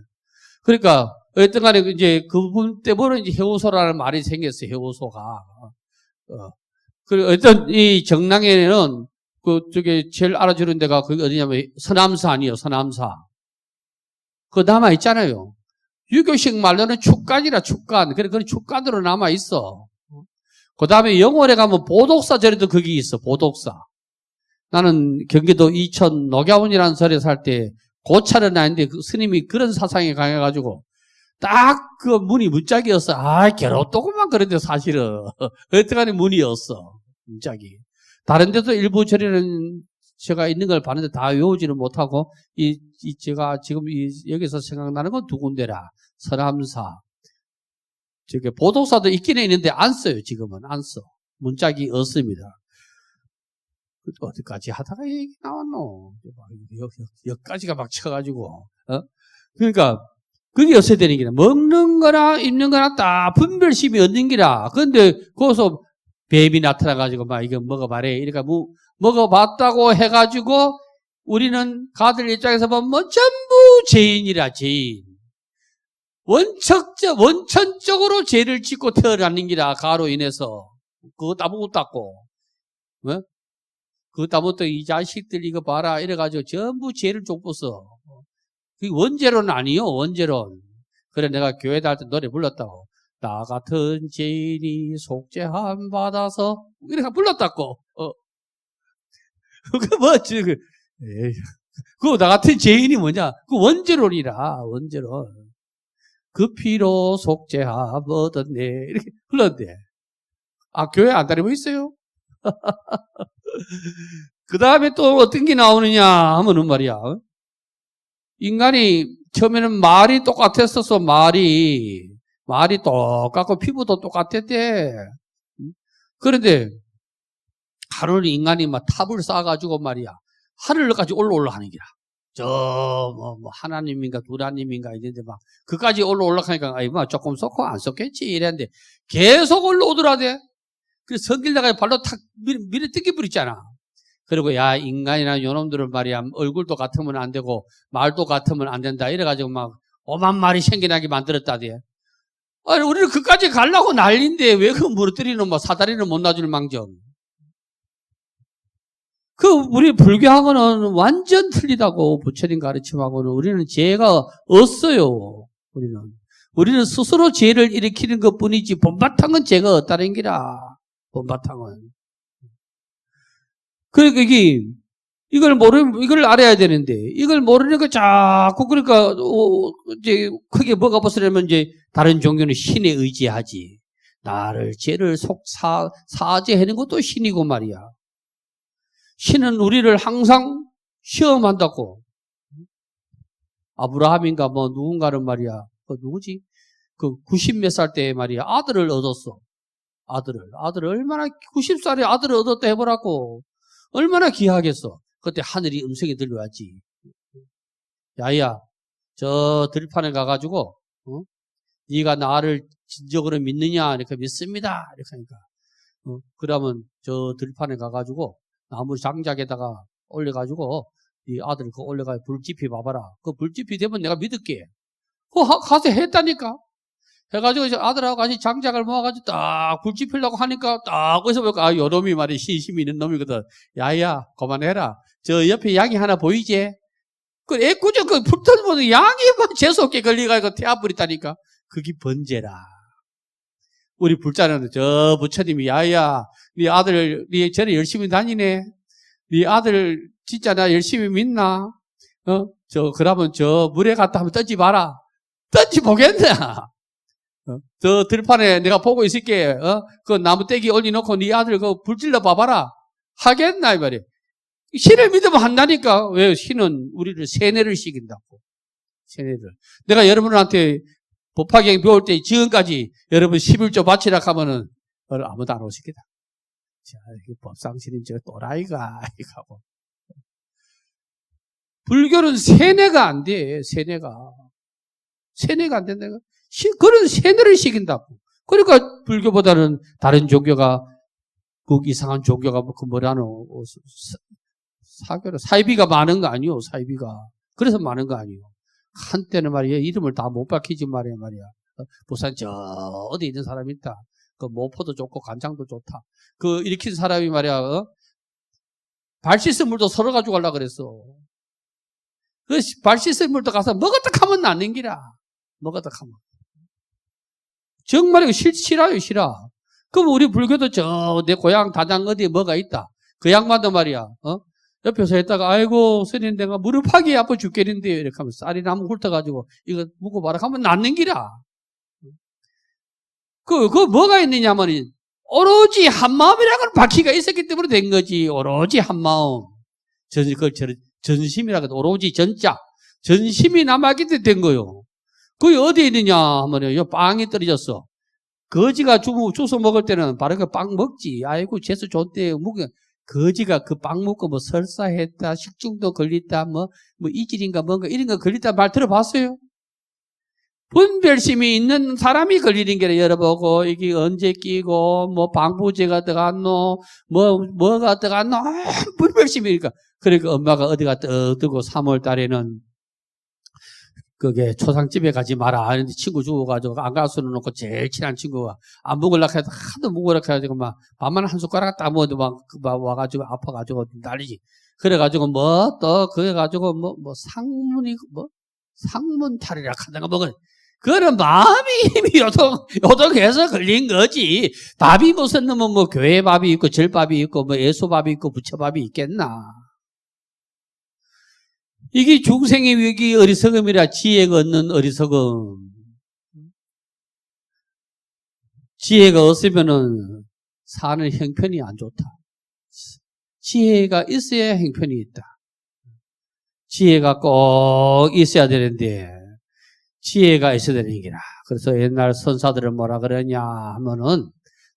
그러니까, 어쨌든 간에 이제 그분 때문에 이제 해오서라는 말이 생겼어요, 해오서가. 그리고 어떤 이 정랑에는 제일 알아주는 데가 그게 어디냐면 서남사 아니에요, 서남사. 그거 남아있잖아요. 유교식 말로는 축간이라, 축간. 그래, 그건 축간으로 남아있어. 그 다음에 영월에 가면 보독사 절에도 거기 있어, 보독사. 나는 경기도 이천 녹야원이라는 절에 살 때 고찰은 아닌데 그 스님이 그런 사상에 강해가지고 딱 그 문이 문짝이었어. 괴롭더구만. 그런데 사실은. 어떡하니 문이었어. 문짝이. 다른 데도 일부 절에는 제가 있는 걸 봤는데 다 외우지는 못하고, 제가 지금 여기서 생각나는 건 두 군데라. 서남사. 보도사도 있기는 있는데 안 써요, 지금은. 안 써. 문짝이 없습니다. 어디까지 하다가 얘기 나왔노? 여기까지가 막 쳐가지고. 그러니까, 그게 없어야 되는 기라. 먹는 거나 입는 거나 다 분별심이 없는 기라. 그런데 거기서 뱀이 나타나가지고 막 이거 먹어봐래. 이러니까 먹어봤다고 해가지고 우리는 가들 입장에서 보면 전부 죄인이라, 죄인. 원천적으로 죄를 짓고 태어나는 기라, 가로 인해서. 그거 따먹고 닦고. 그거 따먹고 이 자식들 이거 봐라. 이래가지고 전부 죄를 쫓고서. 그게 원죄론 아니요, 원죄론. 그래, 내가 교회 다닐 때 노래 불렀다고. 나 같은 죄인이 속죄함 받아서, 이렇게 불렀다고. 그거 뭐지, 그거 나 같은 죄인이 뭐냐? 그 원죄론이라, 원죄론. 그 피로 속죄함 얻었네. 이렇게 불렀는데. 교회 안 다니고 있어요? 그 다음에 또 어떤 게 나오느냐 하면은 말이야. 인간이 처음에는 말이 똑같았었어, 말이 똑같고 피부도 똑같았대. 그런데 하루는 인간이 막 탑을 쌓아가지고 말이야, 하늘까지 올라가는 기라. 하나님인가 두라님인가 이런데 막 그까지 올라가니까 조금 썩고 안 썩겠지 이랬는데 계속 올라오더라대. 그래서 성길다가 발로 탁 밀어 뜯겨버렸잖아. 그리고 야, 인간이나 요놈들은 말이야, 얼굴도 같으면 안 되고 말도 같으면 안 된다 이래가지고 막 오만 말이 생겨나게 만들었다대. 아니, 우리는 그까지 가려고 난리인데 왜 그 무너뜨리는 뭐 사다리는 못 놔줄 망정. 우리 불교하고는 완전 틀리다고. 부처님 가르침하고는 우리는 죄가 없어요. 우리는 스스로 죄를 일으키는 것 뿐이지 본바탕은 죄가 없다는 기라. 본바탕은. 그러니까 이걸 알아야 되는데, 이걸 모르니까 자꾸, 그러니까, 이제, 크게 뭐가 벗으려면 이제, 다른 종교는 신에 의지하지. 나를 죄를 사죄하는 것도 신이고 말이야. 신은 우리를 항상 시험한다고. 아브라함인가 뭐 누군가는 말이야. 누구지? 90몇 살 때 말이야. 아들을 얻었어. 아들을 얼마나 90살에 아들을 얻었다 해보라고. 얼마나 귀하겠어. 그때 하늘이 음성이 들려왔지. 야야, 저 들판에 가가지고 네가 나를 진정으로 믿느냐? 이렇게 믿습니다. 이렇게 하니까 그러면 저 들판에 가가지고 나무 장작에다가 올려가지고 네 아들 그거 올려가지고 불지피 봐봐라. 그 불지피 되면 내가 믿을게. 가서 했다니까. 해가지고 이제 아들하고 같이 장작을 모아가지고 딱 불지피려고 하니까 딱 거기서 보니까 요놈이 말이야. 신심이 있는 놈이거든. 야야 그만해라. 저 옆에 양이 하나 보이지? 그 애꿎은 그 불터보는 양이 막 재수없게 걸려가지고 태아버렸다니까. 그게 번제라. 우리 불자는 저 부처님이 야야 네 아들 네 전에 열심히 다니네. 네 아들 진짜 나 열심히 믿나? 그러면 저 물에 갔다 한번 던지 봐라. 던지 보겠나? 저 들판에 내가 보고 있을게. 그 나무 떼기 올려놓고 네 아들 그 불질러 봐봐라. 하겠나 이 말이야. 신을 믿으면 한다니까. 왜? 신은 우리를 세뇌를 시킨다고. 세뇌를. 내가 여러분한테 법화경 배울 때 지금까지 여러분 11조 바치라 하면은 아무도 안 오시겠다. 자, 법상신인 저 또라이가 이거하고. 불교는 세뇌가 안 돼. 세뇌가 안 된다. 그런 세뇌를 시킨다고. 그러니까 불교보다는 다른 종교가 그 이상한 종교가 그 뭐라노 사교로 사이비가 많은 거 아니요. 사이비가 그래서 많은 거 아니요. 한때는 말이야 이름을 다 못 밝히지 말이야. 부산 저 어디 있는 사람이 있다. 그 모포도 좋고 간장도 좋다. 그 일으킨 사람이 말이야 발 씻은 물도 서로 가지고 가려고 그랬어. 그 발 씻은 물도 가서 먹었다 하면 낫는 기라. 먹었다 하면 정말 이거 싫어요. 그럼 우리 불교도 저 내 고향 다장 어디에 뭐가 있다. 그 양반도 말이야 옆에서 했다가 아이고 스님 내가 무릎하기 아파 죽겠는데요. 이렇게 하면 쌀이 나무 훑어가지고 이거 묵어봐라 하면 낫는 기라. 그 뭐가 있느냐면 오로지 한마음이라는 바퀴가 있었기 때문에 된 거지. 오로지 한마음. 전심이라거든. 오로지 전자. 전심이 남았기 때문에 된 거요. 그게 어디에 있느냐 하면요. 빵이 떨어졌어. 거지가 주워 먹을 때는 바로 그 빵 먹지. 아이고 재수 좋대. 거지가 그 빵 먹고 뭐 설사했다, 식중독 걸렸다, 뭐 이질인가 뭔가 이런 거 걸렸다 말 들어봤어요? 분별심이 있는 사람이 걸리는 게 열어보고 이게 언제 끼고 뭐 방부제가 들어갔노, 뭐가 들어갔노 분별심이니까. 그러니까 엄마가 어디가 뜨고 3월 달에는 그게 초상집에 가지 마라. 하는데 친구 주워가지고 안 가수는 놓고 제일 친한 친구가 안 먹으려고 해도 하도 먹으려고 해가지고 막 밥만 한 숟가락 딱 먹어도 막 와가지고 아파가지고 난리지. 그래가지고 그래가지고 상문탈이라 하다가 먹은. 그거는 마음이 힘이 요동해서 걸린 거지. 밥이 무슨 놈은 뭐 교회 밥이 있고 절밥이 있고 뭐 예수밥이 있고 부처밥이 있겠나. 이게 중생의 위기 어리석음이라 지혜가 없는 어리석음. 지혜가 없으면은 사는 형편이 안 좋다. 지혜가 있어야 형편이 있다. 지혜가 꼭 있어야 되는데 지혜가 있어야 되는 얘기라. 그래서 옛날 선사들은 뭐라 그러냐 하면은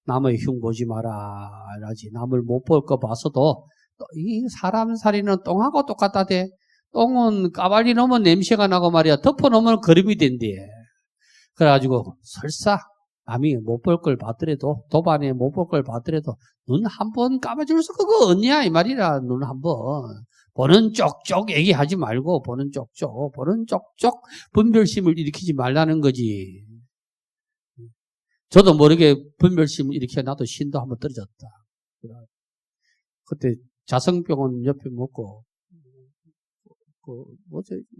남의 흉 보지 마라. 라지. 남을 못 볼 거 봐서도 이 사람 살이는 똥하고 똑같다 대. 똥은 까발리 놓으면 냄새가 나고 말이야. 덮어 놓으면 거름이 된대. 그래가지고 설사 남이 못 볼 걸 봤더라도 도반에 못 볼 걸 봤더라도 눈 한 번 감아줄 수 그거 없냐 이 말이라. 눈 한 번 보는 쪽쪽 얘기하지 말고 보는 쪽쪽 분별심을 일으키지 말라는 거지. 저도 모르게 분별심을 일으켜 나도 신도 한번 떨어졌다. 그때 자성병원 옆에 먹고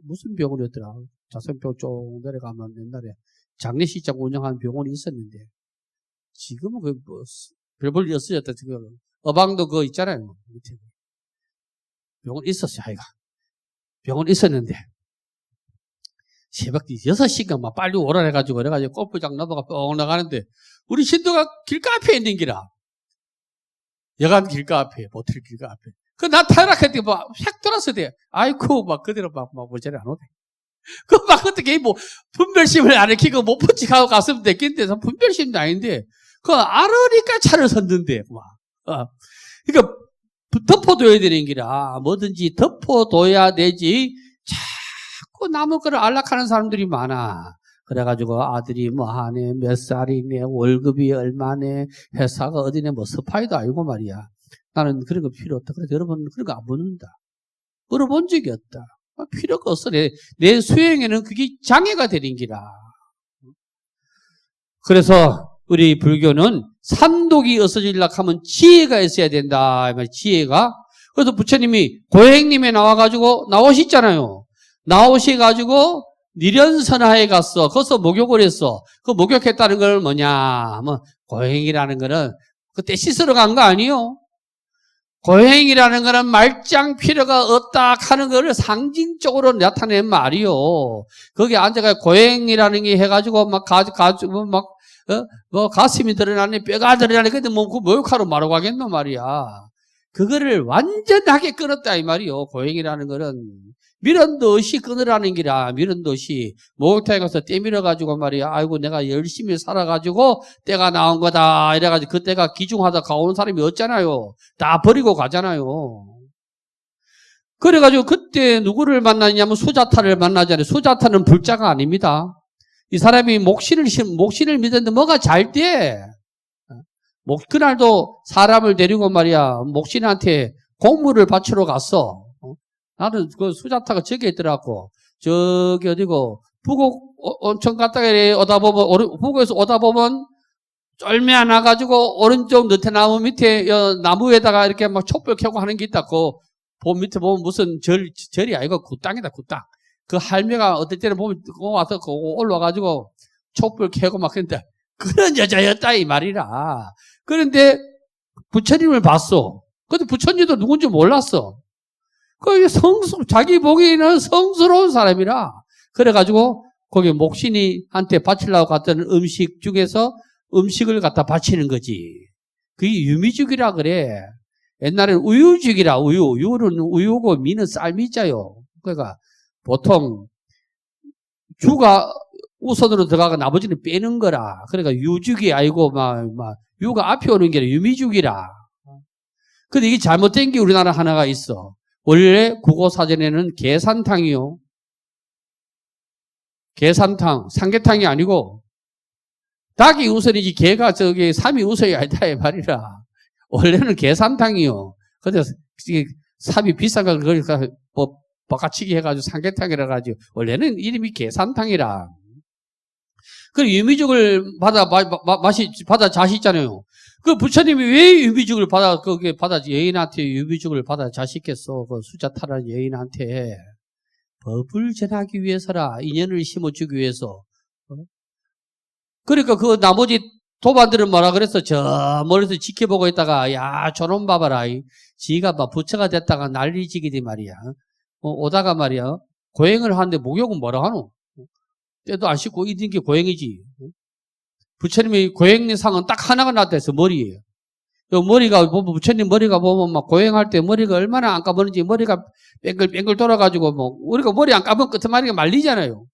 무슨 병원이었더라. 자성병 쪽 내려가면 옛날에 장례식장 운영하는 병원이 있었는데, 지금은 별볼 일 없어졌다. 지금 어방도 그거 있잖아요. 밑에. 병원 있었어요, 아이가. 병원 있었는데, 새벽 6시간 막 빨리 오라 해가지고, 그래가지고 골프장 넘어가 뻥 나가는데, 우리 신도가 길가 앞에 있는 기라. 여간 길가 앞에, 모텔 길가 앞에. 나 타락했더니 막, 휙 돌아서 돼. 아이쿠, 막 그대로 막 모자를 안 오대. 막 어떻게 분별심을 안 익히고 못 붙이고 갔으면 됐겠는데, 분별심도 아닌데, 알으니까 차를 섰는데, 막. 그러니까, 덮어둬야 되는 기라. 뭐든지 덮어둬야 되지. 자꾸 남의 거를 안락하는 사람들이 많아. 그래가지고 아들이 뭐 하네, 몇 살이네, 월급이 얼마네, 회사가 어디네, 뭐 스파이도 아니고 말이야. 나는 그런 거 필요 없다. 그래서 여러분은 그런 거 안 묻는다. 물어본 적이 없다. 필요가 없어. 내 수행에는 그게 장애가 되는 기라. 그래서 우리 불교는 삼독이 없어지려고 하면 지혜가 있어야 된다. 지혜가. 그래서 부처님이 고행님에 나오셨잖아요. 나오셔가지고 니련선하에 갔어. 거기서 목욕을 했어. 그 목욕했다는 걸 뭐냐 하면 고행이라는 거는 그때 씻으러 간 거 아니요. 고행이라는 거는 말짱 필요가 없다 하는 거를 상징적으로 나타낸 말이요. 거기 앉아가 고행이라는 게 해가지고 가슴이 드러나네, 뼈가 드러나네. 근데 뭐, 그 목욕하러 말하고 가겠노 말이야. 그거를 완전하게 끊었다 이 말이요. 고행이라는 거는. 미련도 없이 끊으라는 기라. 미련도 없이. 목욕탕에 가서 때 밀어가지고 말이야. 아이고, 내가 열심히 살아가지고 때가 나온 거다. 이래가지고 그때가 기중하다 가오는 사람이 없잖아요. 다 버리고 가잖아요. 그래가지고 그때 누구를 만나냐면 수자타를 만나잖아요. 수자타는 불자가 아닙니다. 이 사람이 목신을 믿었는데 뭐가 잘 돼. 그날도 사람을 데리고 말이야. 목신한테 공물을 바치러 갔어. 나는 그 수자타가 저기 있더라고. 저기 어디고, 부곡 온천 갔다가 오다 보면, 부곡에서 오다 보면, 쫄매 하나 가지고, 오른쪽 너태나무 밑에, 나무에다가 이렇게 막 촛불 켜고 하는 게 있다고. 밑에 보면 무슨 절이 아니고 굿땅이다, 굿땅. 그 할매가 어떨 때는 보면, 와서 올라와가지고, 촛불 켜고 막 그런데, 그런 여자였다, 이 말이라. 그런데, 부처님을 봤어. 근데 부처님도 누군지 몰랐어. 자기 보기에는 성스러운 사람이라. 그래가지고, 거기 목신이한테 바치려고 갔던 음식 중에서 음식을 갖다 바치는 거지. 그게 유미죽이라 그래. 옛날에는 우유죽이라, 우유. 우유는 우유고 미는 쌀미자요. 그러니까, 보통, 주가 우선으로 들어가고 나머지는 빼는 거라. 그러니까 유죽이 아니고, 유가 앞에 오는 게 아니라 유미죽이라. 근데 이게 잘못된 게 우리나라 하나가 있어. 원래 국어사전에는 계산탕이요. 계산탕, 삼계탕이 아니고, 닭이 우선이지, 개가 삼이 우선이 아니다, 이 말이라. 원래는 계산탕이요. 근데, 삽이 비싼 걸, 그러니까, 바가치기 해가지고 삼계탕이라 가지고, 원래는 이름이 계산탕이라. 그 유미죽을 받아 자시잖아요. 그 부처님이 왜 유미죽을 여인한테 유미죽을 받아 자식겠어? 그 수자타라는 여인한테. 법을 전하기 위해서라. 인연을 심어주기 위해서. 그러니까 그 나머지 도반들은 뭐라 그랬어? 저 멀리서 지켜보고 있다가, 야, 저놈 봐봐라. 지가 막 부처가 됐다가 난리지기지 말이야. 오다가 말이야. 고행을 하는데 목욕은 뭐라 하노? 때도 안 씻고 있는 게 고행이지. 부처님의 고행상은 딱 하나가 나타있어 머리예요. 머리가, 부처님 머리가 보면 막 고행할 때 머리가 얼마나 안 감았는지 머리가 뺑글뺑글 돌아가지고 우리가 머리 안 감으면 끝머리가 말리잖아요.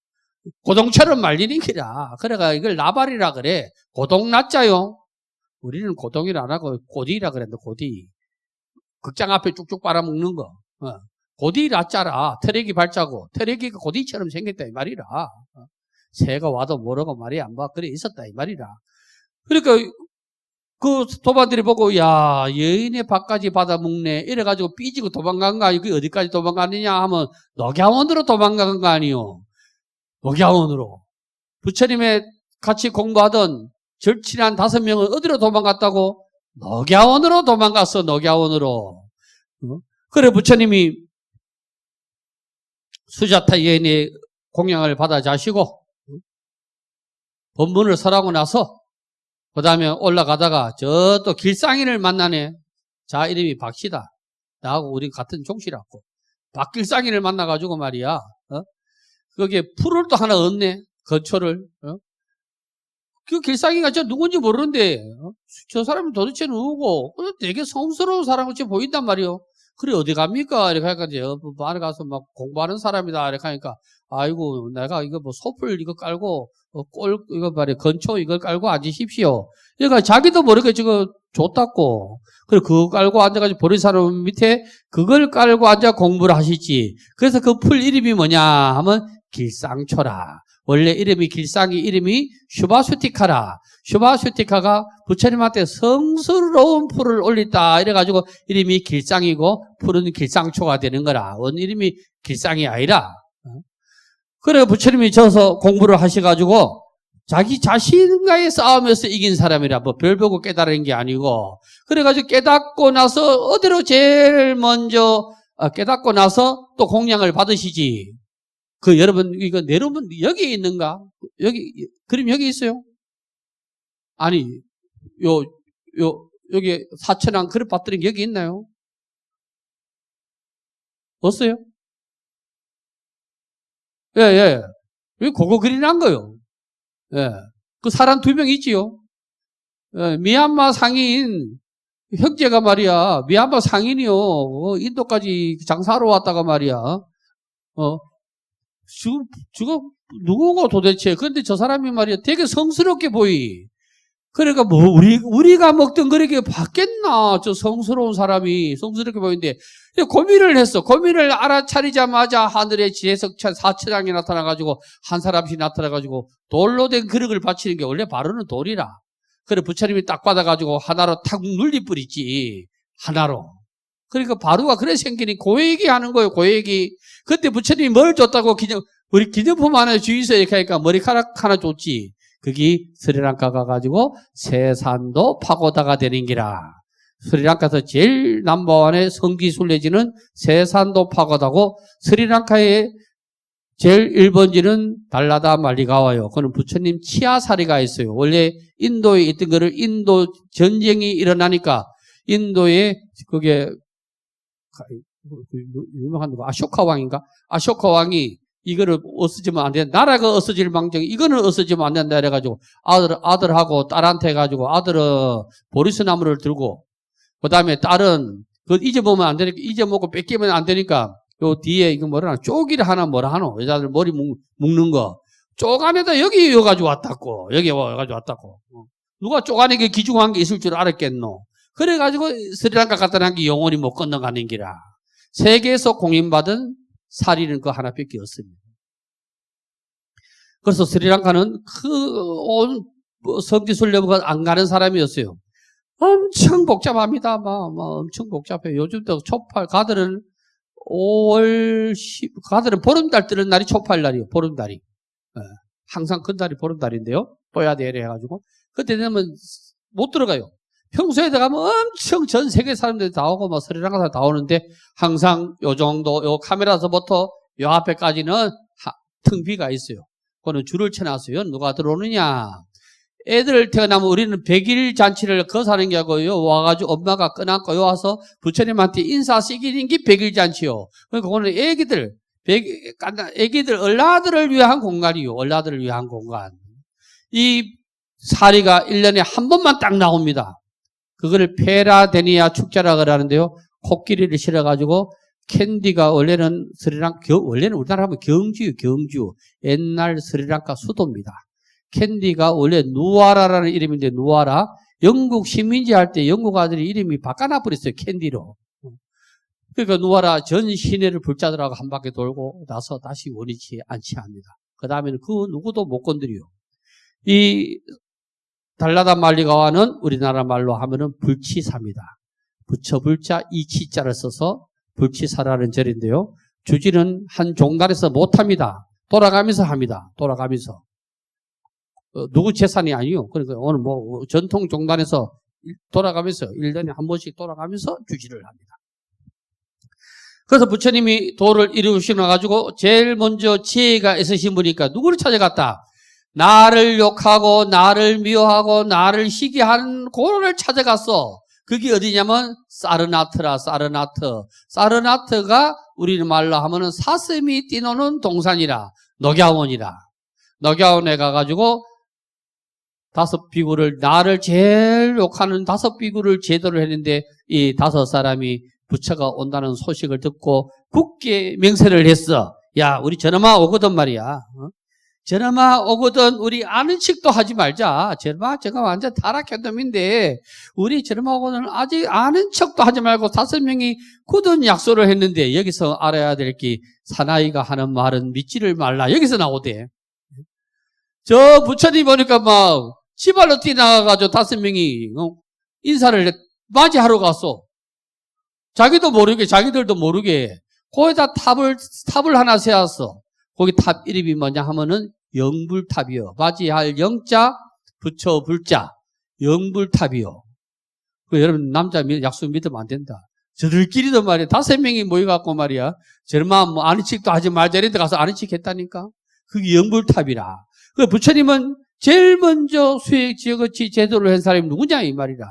고동처럼 말리는 기라. 그래가 이걸 나발이라 그래. 고동 낫자요. 우리는 고동이라 안 하고 고디라 그랬는데 고디. 극장 앞에 쭉쭉 빨아먹는 거. 고디 낫자라. 트랙이 발자고. 트랙이가 고디처럼 생겼다 이 말이라. 새가 와도 모르고 말이야. 그래 있었다 이 말이라. 그러니까 그 도반들이 보고 야 여인의 밥까지 받아먹네 이래가지고 삐지고 도망간 거 아니고 어디까지 도망갔느냐 하면 녹야원으로 도망간 거 아니요. 녹야원으로. 부처님의 같이 공부하던 절친한 5명은 어디로 도망갔다고? 녹야원으로 도망갔어. 녹야원으로. 그래 부처님이 수자타 여인의 공양을 받아 자시고 법문을 설하고 나서 그 다음에 올라가다가 저 또 길상인을 만나네. 자 이름이 박씨다. 나하고 우리 같은 종씨라고. 박길상인을 만나가지고 말이야. 거기에 풀을 또 하나 얻네. 거초를. 그 길상이가 저 누군지 모르는데, 저 사람이 도대체 누구고, 되게 성스러운 사람같이 보인단 말이요. 그래, 어디 갑니까? 이렇게 하니까, 이제, 안에 가서 막 공부하는 사람이다. 이렇게 하니까, 아이고, 내가 이거 뭐 소풀 이거 깔고, 이거 말이야, 건초 이걸 깔고 앉으십시오. 그러니까 자기도 모르게 지금 줬다고. 그래, 그거 깔고 앉아가지고 버린 사람 밑에 그걸 깔고 앉아 공부를 하시지. 그래서 그 풀 이름이 뭐냐 하면 길상초라. 원래 이름이 길상이 이름이 슈바슈티카라. 슈바슈티카가 부처님한테 성스러운 풀을 올렸다. 이래가지고 이름이 길상이고 풀은 길상초가 되는 거라. 원 이름이 길상이 아니라. 그래 부처님이 져서 공부를 하셔가지고 자기 자신과의 싸움에서 이긴 사람이라 뭐 별 보고 깨달은 게 아니고 그래가지고 깨닫고 나서 어디로 제일 먼저 깨닫고 나서 또 공양을 받으시지. 그 여러분 이거 내려면 여기 있는가? 여기 그림 여기 있어요? 아니 여기 사천왕 그릇 받들은 게 여기 있나요? 없어요? 예. 왜 그거 그리는 거요? 예. 그 사람 2명 있지요? 예. 미얀마 상인, 형제가 말이야, 미얀마 상인이요. 인도까지 장사하러 왔다가 말이야. 저거, 누구고 도대체? 근데 저 사람이 말이야, 되게 성스럽게 보이. 그러니까 뭐, 우리가 먹던 그렇게 받겠나? 저 성스러운 사람이 성스럽게 보이는데, 고민을 했어. 고민을 알아차리자마자 하늘에 지혜석찬 사천왕이 나타나가지고, 한 사람씩 나타나가지고, 돌로 된 그릇을 바치는 게 원래 바로는 돌이라. 그래, 부처님이 딱 받아가지고 하나로 탁 눌리뿌리지. 하나로. 그러니까 바로가 그래 생기니 고얘기 하는 거예요, 고얘기. 그때 부처님이 뭘 줬다고 우리 기념품 하나 주의서 이렇게 하니까 머리카락 하나 줬지. 그게 스리랑카 가가지고 세산도 파고다가 되는 기라. 스리랑카에서 제일 넘버원의 성기순례지는 세산도 파고다고 스리랑카의 제일 1번지는 달라다 말리가와요. 그는 부처님 치아사리가 있어요. 원래 인도에 있던 거를 인도 전쟁이 일어나니까 인도에 그게 유명한 아쇼카 왕인가? 아쇼카 왕이 이거를 없어지면 안 된다. 나라가 없어질 망정, 이거는 없어지면 안 된다. 이래가지고 아들하고 딸한테 해가지고 아들은 보리스 나무를 들고, 그 다음에 딸은 그거 잊어보면 안 되니까, 잊어먹고 뺏기면 안 되니까, 요 뒤에 이거 뭐라 하나, 쪼기를 하나 뭐라 하노? 여자들 머리 묶는 거. 쪼가내다 여기 와가지고 왔다고. 여기 와가지고 왔다고. 누가 쪼가내게 기중한 게 있을 줄 알았겠노? 그래가지고 스리랑카 갔다 난 게 영원히 못 건너가는 기라. 세계에서 공인받은 사리는 그 하나밖에 없습니다. 그래서 스리랑카는 온 성지순례부가 안 가는 사람이었어요. 엄청 복잡합니다. 엄청 복잡해요. 요즘도 초팔, 가들은 5월 10, 가들은 보름달 뜨는 날이 초팔 날이에요. 보름달이. 예. 항상 큰 달이 보름달인데요. 또야 내려 해가지고. 그때 되면 못 들어가요. 평소에 들어가면 엄청 전 세계 사람들이 다 오고, 스리랑카 사람들 다 오는데, 항상 요 정도, 요 카메라서부터 요 앞에까지는 텅 비가 있어요. 그거는 줄을 쳐놨어요. 누가 들어오느냐. 애들 태어나면 우리는 100일 잔치를 거사는 게 아니고요. 와가지고 엄마가 꺼놨고, 요 와서 부처님한테 인사 시키는 게 100일 잔치요. 그러니까 그거는 애기들, 얼라들을 위한 공간이요. 얼라들을 위한 공간. 이 사리가 1년에 한 번만 딱 나옵니다. 그거를 페라데니아 축제라고 하는데요. 코끼리를 실어가지고 캔디가 원래는 원래는 우리나라 하면 경주요, 경주. 옛날 스리랑카 수도입니다. 캔디가 원래 누아라라는 이름인데 누아라. 영국 식민지 할 때 영국 아들이 이름이 바꿔놔버렸어요. 캔디로. 그러니까 누아라 전 시내를 불자들하고 한 바퀴 돌고 나서 다시 원위치 않지 합니다. 그 다음에는 그 누구도 못 건드려요. 이 달라다 말리가와는 우리나라 말로 하면은 불치사입니다. 부처불자 이치자를 써서 불치사라는 절인데요. 주지는 한 종단에서 못합니다. 돌아가면서 합니다. 돌아가면서. 누구 재산이 아니요. 그러니까 오늘 전통 종단에서 돌아가면서 1년에 한 번씩 돌아가면서 주지를 합니다. 그래서 부처님이 도를 이루시나가지고 제일 먼저 지혜가 있으신 분이니까 누구를 찾아갔다? 나를 욕하고 나를 미워하고 나를 시기하는 고를 찾아갔어. 그게 어디냐면 사르나트라. 사르나트가 우리 말로 하면은 사슴이 뛰노는 동산이라. 녹야원이라. 녹야원에 가가지고 5비구를, 나를 제일 욕하는 5비구를 제도를 했는데 이 5사람이 부처가 온다는 소식을 듣고 굳게 맹세를 했어. 야, 우리 저놈아 오거든 말이야. 저놈아 오거든 우리 아는 척도 하지 말자. 저놈아 제가 완전 타락한 놈인데 우리 저놈아 오거든 아직 아는 척도 하지 말고 5명이 굳은 약속을 했는데 여기서 알아야 될 게 사나이가 하는 말은 믿지를 말라. 여기서 나오대. 저 부처님 보니까 막 지발로 뛰어나가가지고 5명이 인사를 맞이하러 갔어. 자기도 모르게, 자기들도 모르게 거기다 탑을 하나 세웠어. 거기 탑 이름이 뭐냐 하면은 영불탑이요. 맞이할 영자, 부처 불자, 영불탑이요. 그 여러분 남자 약속 믿으면 안 된다. 저들끼리도 말이야. 5명이 모여갖고 말이야. 저만 뭐 아는 척도 하지 말자. 이런 데 가서 아는 척 했다니까. 그게 영불탑이라. 그 부처님은 제일 먼저 수액지어거치 제도를 한 사람이 누구냐 이 말이라.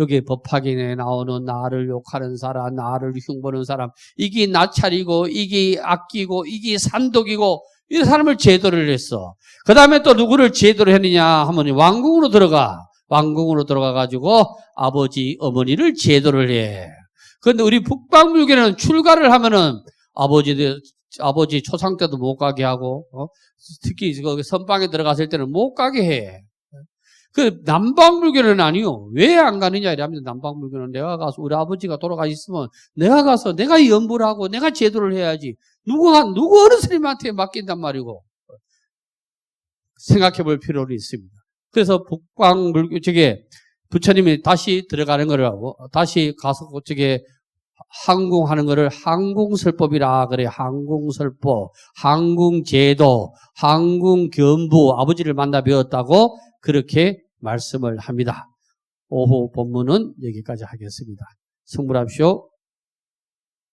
여기 법화경에 나오는 나를 욕하는 사람, 나를 흉보는 사람, 이게 나찰이고 이게 악기고 이게 산독이고 이 사람을 제도를 했어. 그 다음에 또 누구를 제도를 했느냐 하면 왕궁으로 들어가. 왕궁으로 들어가가지고 아버지, 어머니를 제도를 해. 그런데 우리 북방불교는 출가를 하면은 아버지 초상 때도 못 가게 하고, 특히 거기 선방에 들어갔을 때는 못 가게 해. 그 남방불교는 아니요. 왜 안 가느냐 이러면 남방불교는 내가 가서 우리 아버지가 돌아가 있으면 내가 가서 내가 연부를 하고 내가 제도를 해야지. 누구 어느 스님한테 맡긴단 말이고. 생각해 볼 필요는 있습니다. 그래서 북방불교 부처님이 다시 들어가는 거를 하고 다시 가서 항공하는 거를 항공설법이라 그래. 항공설법, 항공제도, 항공견부 아버지를 만나 배웠다고 그렇게 말씀을 합니다. 오후 본문은 여기까지 하겠습니다. 성불합시오.